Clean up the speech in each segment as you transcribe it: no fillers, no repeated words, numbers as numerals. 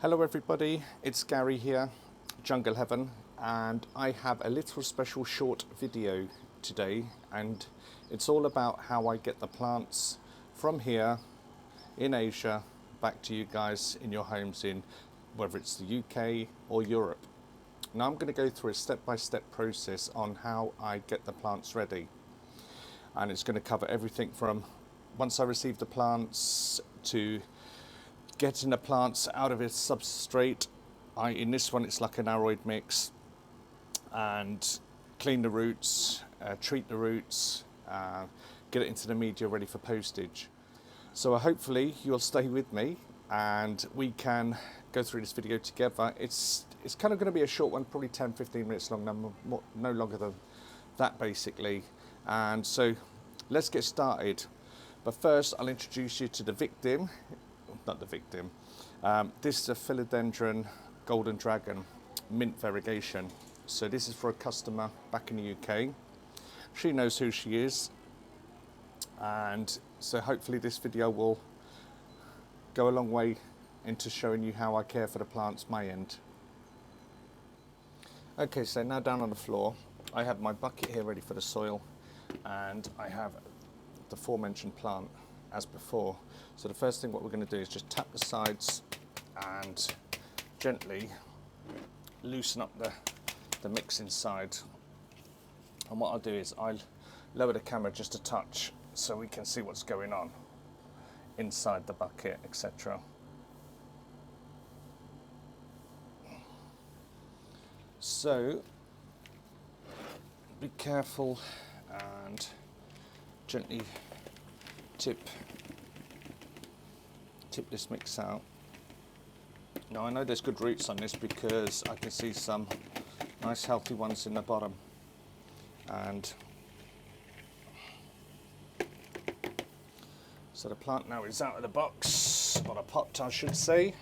Hello everybody, it's Gary here, Jungle Heaven, and I have a little special short video today, and it's all about how I get the plants from here in Asia back to you guys in your homes in whether it's the UK or Europe. Now I'm going to go through a step-by-step process on how I get the plants ready, and it's going to cover everything from once I receive the plants to getting the plants out of its substrate. In this one it's like an aroid mix, and clean the roots, treat the roots, get it into the media ready for postage. So hopefully you'll stay with me and we can go through this video together. It's kind of going to be a short one, probably 10-15 minutes long, no longer than that basically. And so let's get started. But first I'll introduce you to the victim. Not the victim. This is a Philodendron Golden Dragon mint variegation. So this is for a customer back in the UK. She knows who she is, and so hopefully this video will go a long way into showing you how I care for the plants my end. Okay, so now down on the floor I have my bucket here ready for the soil, and I have the aforementioned plant as before. So the first thing what we're going to do is just tap the sides and gently loosen up the mix inside. And what I'll do is I'll lower the camera just a touch so we can see what's going on inside the bucket, etc. So be careful and gently tip this mix out. Now I know there's good roots on this because I can see some nice healthy ones in the bottom, and so the plant now is out of the box, or the pot I should say,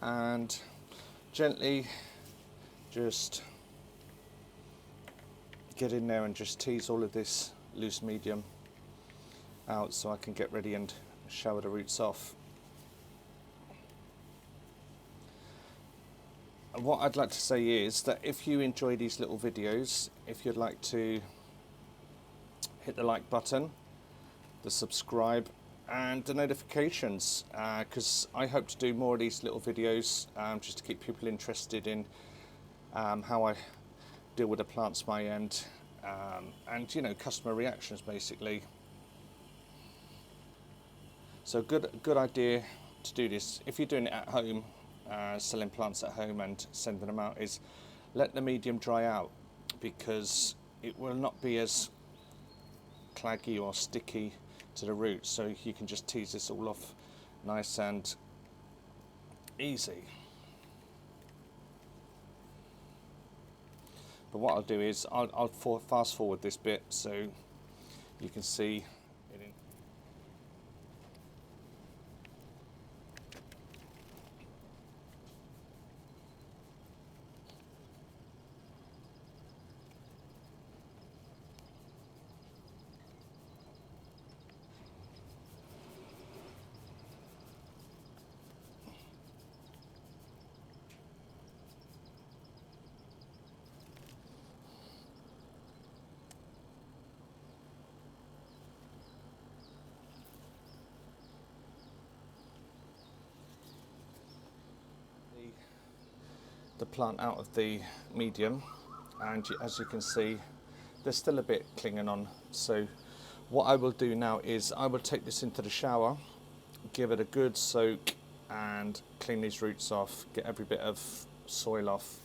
and gently just get in there and just tease all of this loose medium out so I can get ready and shower the roots off. And what I'd like to say is that if you enjoy these little videos, if you'd like to hit the like button, the subscribe and the notifications, because I hope to do more of these little videos just to keep people interested in how I deal with the plants my end, and you know, customer reactions basically. So good idea to do this if you're doing it at home, selling plants at home and sending them out, is let the medium dry out, because it will not be as claggy or sticky to the roots, so you can just tease this all off nice and easy. But what I'll do is I'll fast forward this bit so you can see it in. The plant out of the medium, and as you can see there's still a bit clinging on. So what I will do now is I will take this into the shower, give it a good soak and clean these roots off, get every bit of soil off.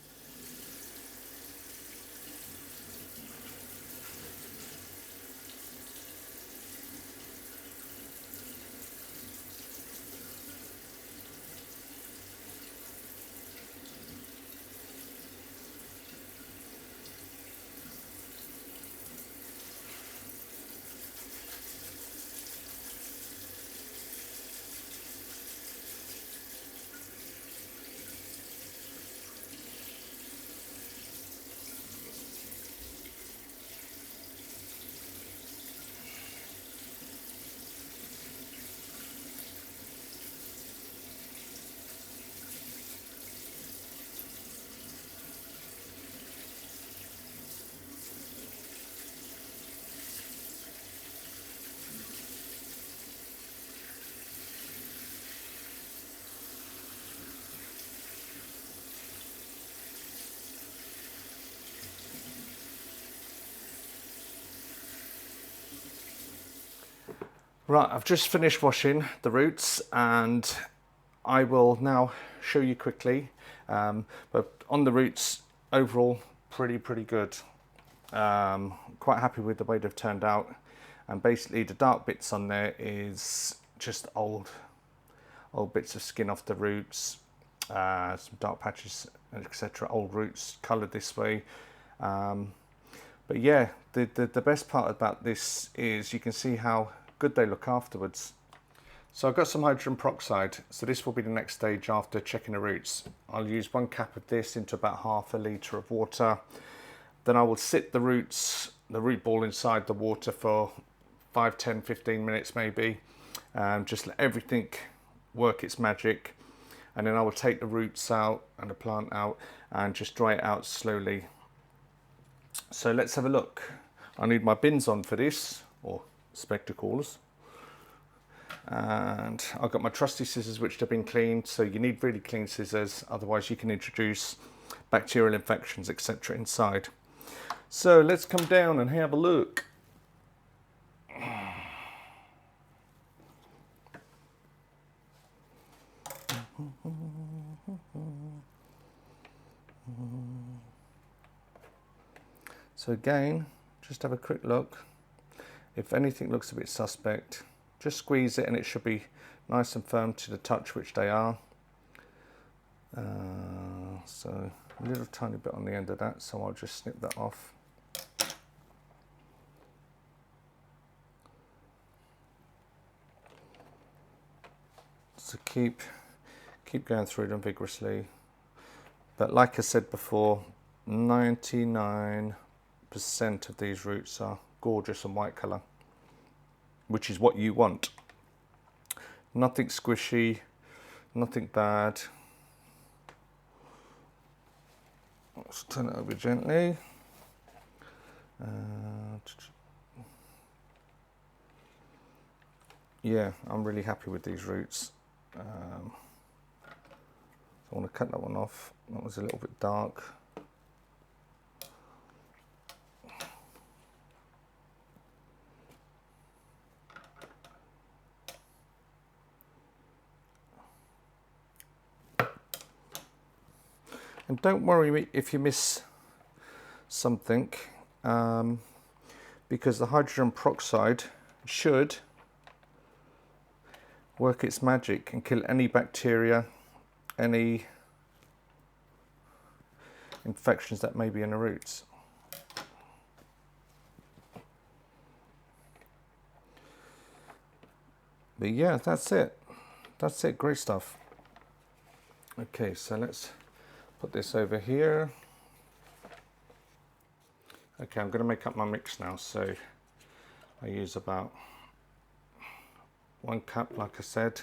Right, I've just finished washing the roots and I will now show you quickly. But on the roots, overall, pretty good. Quite happy with the way they've turned out. And basically the dark bits on there is just old bits of skin off the roots, some dark patches, etc. Old roots coloured this way. But yeah, the best part about this is you can see how good they look afterwards. So I've got some hydrogen peroxide, so this will be the next stage after checking the roots. I'll use 1 cap of this into about ½ litre of water. Then I will sit the root ball inside the water for 5, 10, 15 minutes maybe. Just let everything work its magic. And then I will take the roots out and the plant out and just dry it out slowly. So let's have a look. I need my bins on for this, or spectacles. And I've got my trusty scissors which have been cleaned, so you need really clean scissors, otherwise you can introduce bacterial infections, etc. inside. So let's come down and have a look. So again, just have a quick look. If anything looks a bit suspect, just squeeze it and it should be nice and firm to the touch, which they are. So a little tiny bit on the end of that, so I'll just snip that off. So keep going through them vigorously. But like I said before, 99% of these roots are gorgeous and white colour, which is what you want. Nothing squishy, nothing bad. Let's turn it over gently. Yeah, I'm really happy with these roots. I want to cut that one off. That was a little bit dark. And don't worry if you miss something, because the hydrogen peroxide should work its magic and kill any bacteria, any infections that may be in the roots. But yeah, that's it. That's it, great stuff. Okay, so let's put this over here. Okay, I'm going to make up my mix now, so I use about 1 cup, like I said,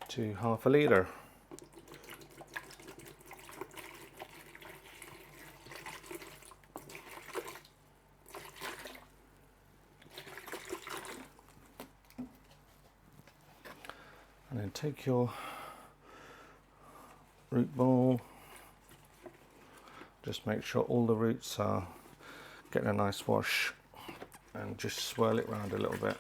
to ½ litre. And then take your root ball, just make sure all the roots are getting a nice wash, and just swirl it around a little bit.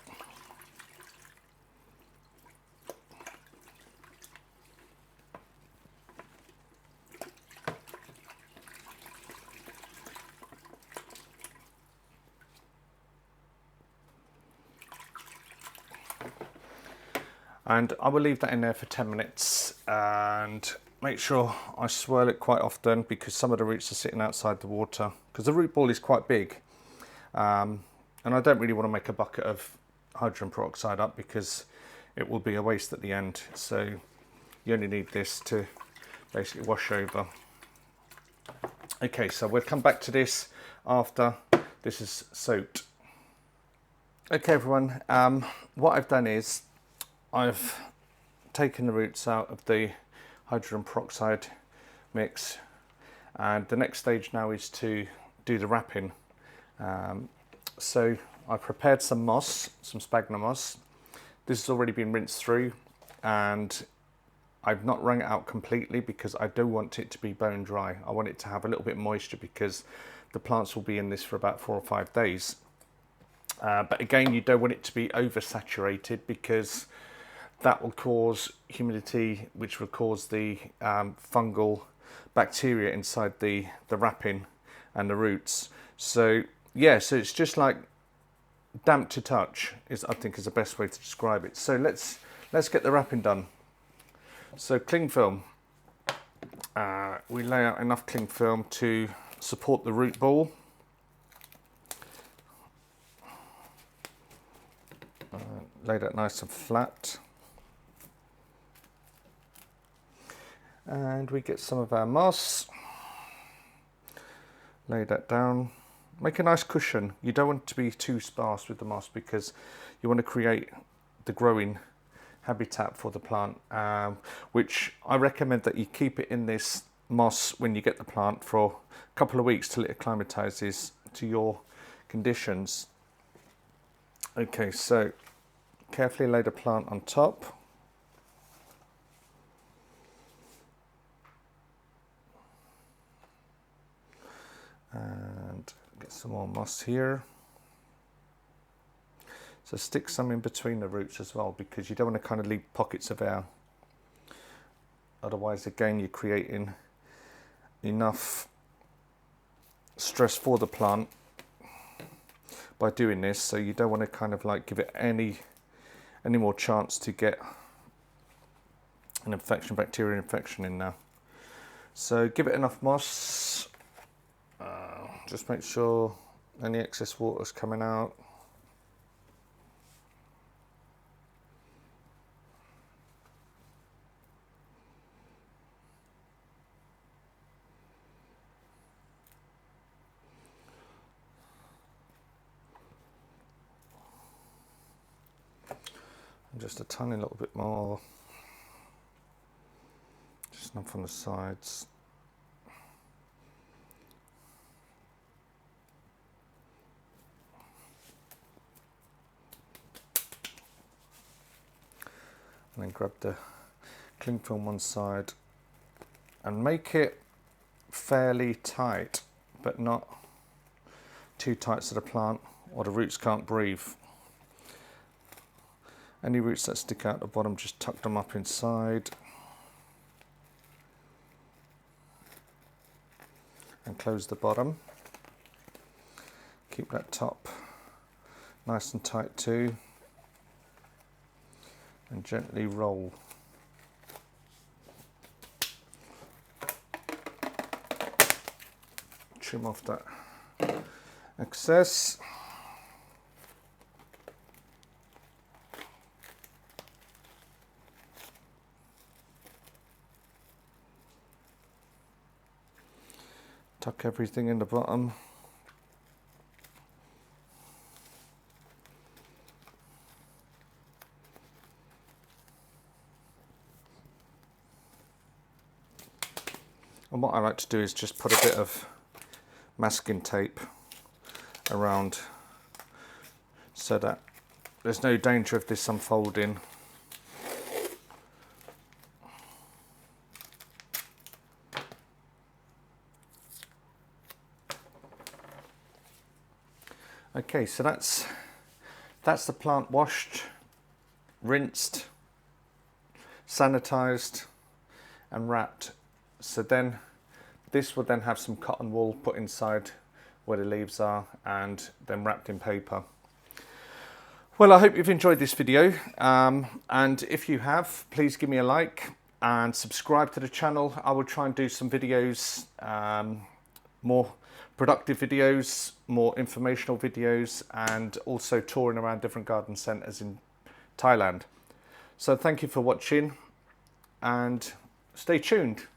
And I will leave that in there for 10 minutes and make sure I swirl it quite often, because some of the roots are sitting outside the water, because the root ball is quite big. And I don't really want to make a bucket of hydrogen peroxide up, because it will be a waste at the end. So you only need this to basically wash over. Okay, so we'll come back to this after this is soaked. Okay everyone, what I've done is I've taken the roots out of the hydrogen peroxide mix, and the next stage now is to do the wrapping. So I've prepared some moss, some sphagnum moss. This has already been rinsed through, and I've not wrung it out completely because I do want it to be bone dry. I want it to have a little bit of moisture because the plants will be in this for about 4 or 5 days. But again, you don't want it to be oversaturated because that will cause humidity, which will cause the fungal bacteria inside the wrapping and the roots. So yeah, so it's just like damp to touch I think is the best way to describe it. So let's get the wrapping done. So cling film, we lay out enough cling film to support the root ball. Lay that nice and flat. And we get some of our moss, lay that down, make a nice cushion. You don't want to be too sparse with the moss because you want to create the growing habitat for the plant, which I recommend that you keep it in this moss when you get the plant for a couple of weeks till it acclimatizes to your conditions. Okay, so carefully lay the plant on top. And get some more moss here. So stick some in between the roots as well, because you don't want to kind of leave pockets of air. Otherwise, again, you're creating enough stress for the plant by doing this. So you don't want to kind of like give it any more chance to get an infection, bacterial infection in there. So give it enough moss. Just make sure any excess water is coming out. And just a tiny little bit more. Just enough on the sides. And then grab the cling film one side and make it fairly tight, but not too tight so the plant or the roots can't breathe. Any roots that stick out the bottom, just tuck them up inside and close the bottom. Keep that top nice and tight too. And gently roll. Trim off that excess. Tuck everything in the bottom. And what I like to do is just put a bit of masking tape around so that there's no danger of this unfolding. Okay, so that's the plant washed, rinsed, sanitized and wrapped. So then this will then have some cotton wool put inside where the leaves are and then wrapped in paper. Well, I hope you've enjoyed this video, and if you have, please give me a like and subscribe to the channel. I will try and do some videos, more productive videos, more informational videos, and also touring around different garden centres in Thailand. So thank you for watching and stay tuned.